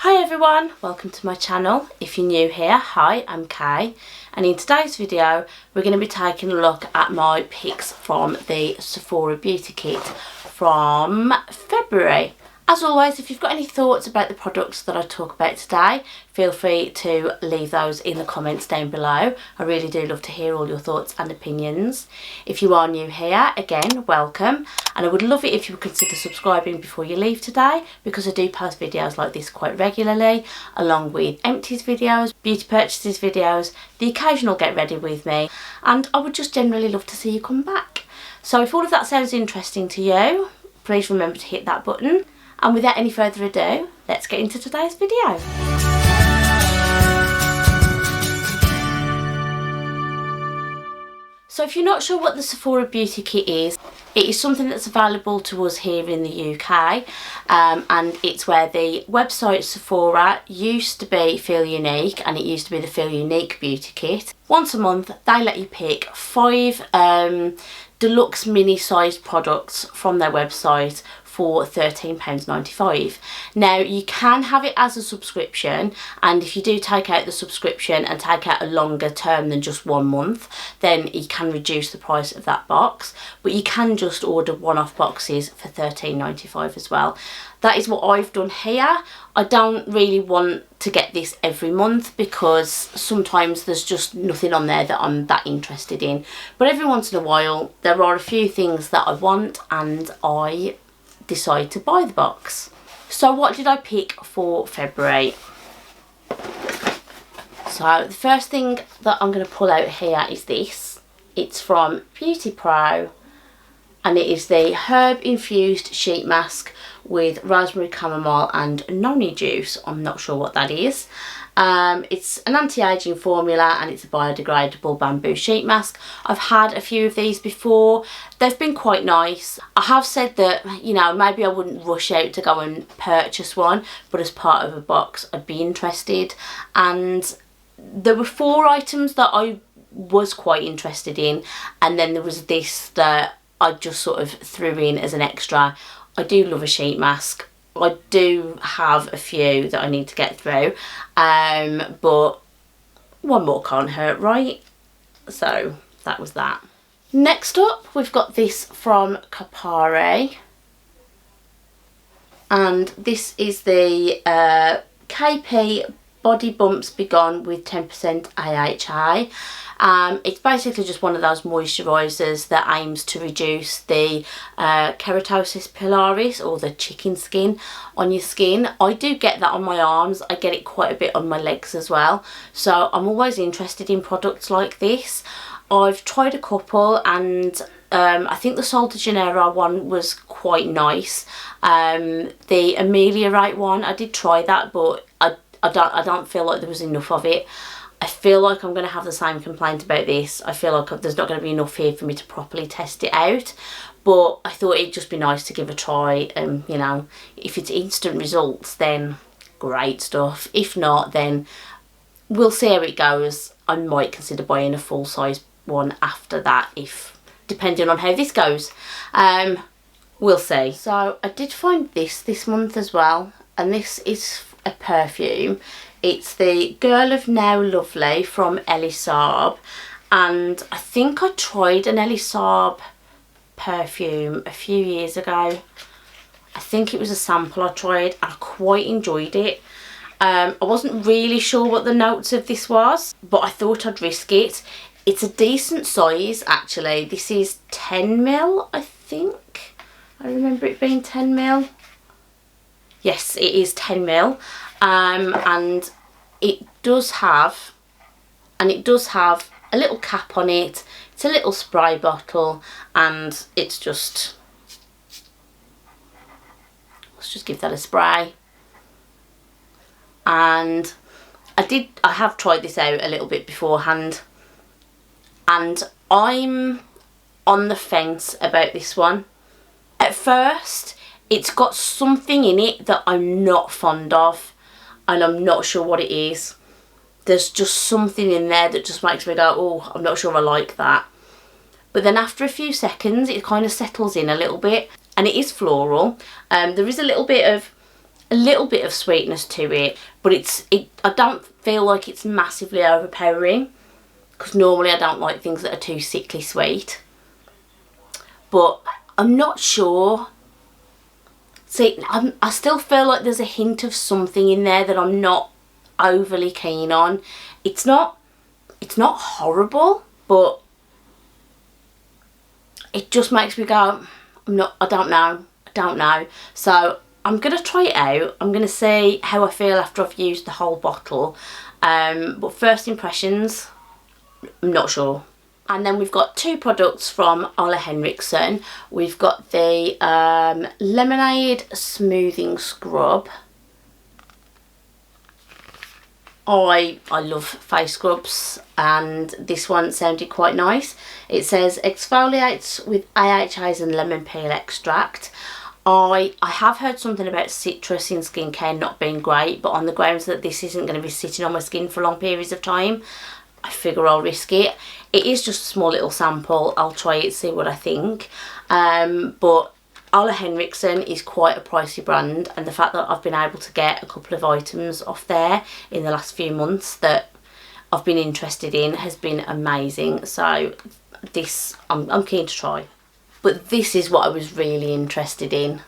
Hi everyone, welcome to my channel. If you're new here, hi, I'm Kay, and in today's video we're going to be taking a look at my picks from the Sephora Beauty Kit from February. As always, if you've got any thoughts about the products that I talk about today, feel free to leave those in the comments down below. I really do love to hear all your thoughts and opinions. If you are new here, again, welcome. And I would love it if you would consider subscribing before you leave today, because I do post videos like this quite regularly, along with empties videos, beauty purchases videos, the occasional get ready with me, and I would just generally love to see you come back. So if all of that sounds interesting to you, please remember to hit that button. And without any further ado, let's get into today's video. So if you're not sure what the Sephora Beauty Kit is, it is something that's available to us here in the UK, and it's where the website Sephora used to be Feel Unique, and it used to be the Feel Unique Beauty Kit. Once a month they let you pick 5 deluxe mini sized products from their website for £13.95. Now you can have it as a subscription, and if you do take out the subscription and take out a longer term than just 1 month, then you can reduce the price of that box, but you can just order one-off boxes for £13.95 as well. That is what I've done here. I don't really want to get this every month because sometimes there's just nothing on there that I'm that interested in, but every once in a while there are a few things that I want and I decide to buy the box. So what did I pick for February? So the first thing that I'm going to pull out here is this. It's from Beauty Pro, and it is the herb infused sheet mask with raspberry chamomile and noni juice. I'm not sure what that is. It's an anti-aging formula and it's a biodegradable bamboo sheet mask. I've had a few of these before. They've been quite nice. I have said that, you know, maybe I wouldn't rush out to go and purchase one, but as part of a box I'd be interested. And there were 4 items that I was quite interested in, and then there was this that I just sort of threw in as an extra. I do love a sheet mask. I do have a few that I need to get through, but one more can't hurt, right? So that was that. Next up, we've got this from Kapari, and this is the KP Body Bumps Be Gone with 10% AHA. It's basically just one of those moisturisers that aims to reduce the keratosis pilaris, or the chicken skin on your skin. I do get that on my arms. I get it quite a bit on my legs as well. So I'm always interested in products like this. I've tried a couple, and I think the Sol de Janeiro one was quite nice. The Ameliorate one, I did try that, but I don't feel like there was enough of it. I feel like I'm going to have the same complaint about this. I feel like there's not going to be enough here for me to properly test it out. But I thought it'd just be nice to give a try. You know, if it's instant results, then great stuff. If not, then we'll see how it goes. I might consider buying a full-size one after that, if depending on how this goes. We'll see. So I did find this month as well, and this is a perfume. It's the Girl of Now Lovely from Elie Saab, and I think I tried an Elie Saab perfume a few years ago. I think it was a sample I tried, and I quite enjoyed it. I wasn't really sure what the notes of this was, but I thought I'd risk it. It's a decent size actually. This is 10ml, I think. I remember it being 10ml. Yes, it is 10ml. And it does have a little cap on it. It's a little spray bottle, and it's just, let's just give that a spray. And I have tried this out a little bit beforehand, and I'm on the fence about this one. At first it's got something in it that I'm not fond of, and I'm not sure what it is. There's just something in there that just makes me go, oh, I'm not sure I like that. But then after a few seconds it kind of settles in a little bit, and it is floral. There is a little bit of a little bit of sweetness to it, but I don't feel like it's massively overpowering, because normally I don't like things that are too sickly sweet. But I'm not sure. See, I still feel like there's a hint of something in there that I'm not overly keen on. It's not horrible, but it just makes me go, I don't know. So I'm gonna try it out. I'm gonna see how I feel after I've used the whole bottle. But first impressions, I'm not sure. And then we've got two products from Ole Henriksen. We've got the Lemonade Smoothing Scrub. I love face scrubs, and this one sounded quite nice. It says exfoliates with AHAs and lemon peel extract. I have heard something about citrus in skincare not being great, but on the grounds that this isn't going to be sitting on my skin for long periods of time, I figure I'll risk it. It is just a small little sample. I'll try it, see what I think. But Ole Henriksen is quite a pricey brand, and the fact that I've been able to get a couple of items off there in the last few months that I've been interested in has been amazing. So this, I'm keen to try. But this is what I was really interested in.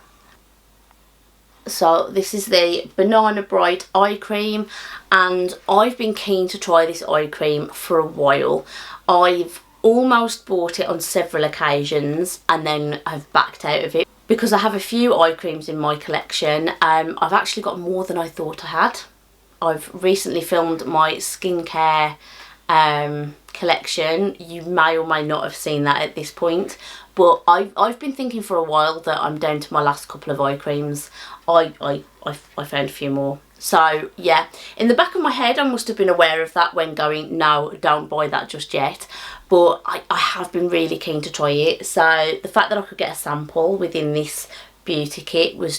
So this is the Banana Bright eye cream, and I've been keen to try this eye cream for a while. I've almost bought it on several occasions and then I've backed out of it because I have a few eye creams in my collection. I've actually got more than I thought I had. I've recently filmed my skincare collection. You may or may not have seen that at this point, but I've been thinking for a while that I'm down to my last couple of eye creams. I found a few more. So yeah, in the back of my head I must have been aware of that when going, no, don't buy that just yet. But I have been really keen to try it. So the fact that I could get a sample within this beauty kit was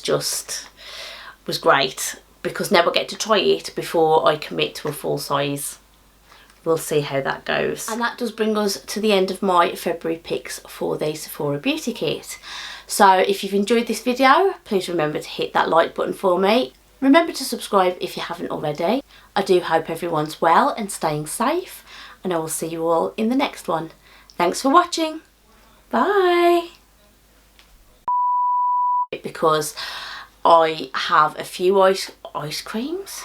great, because now I get to try it before I commit to a full size. We'll see how that goes. And that does bring us to the end of my February picks for the Sephora Beauty Kit. So if you've enjoyed this video, please remember to hit that like button for me. Remember to subscribe if you haven't already. I do hope everyone's well and staying safe, and I will see you all in the next one. Thanks for watching. Bye. Because I have a few ice creams.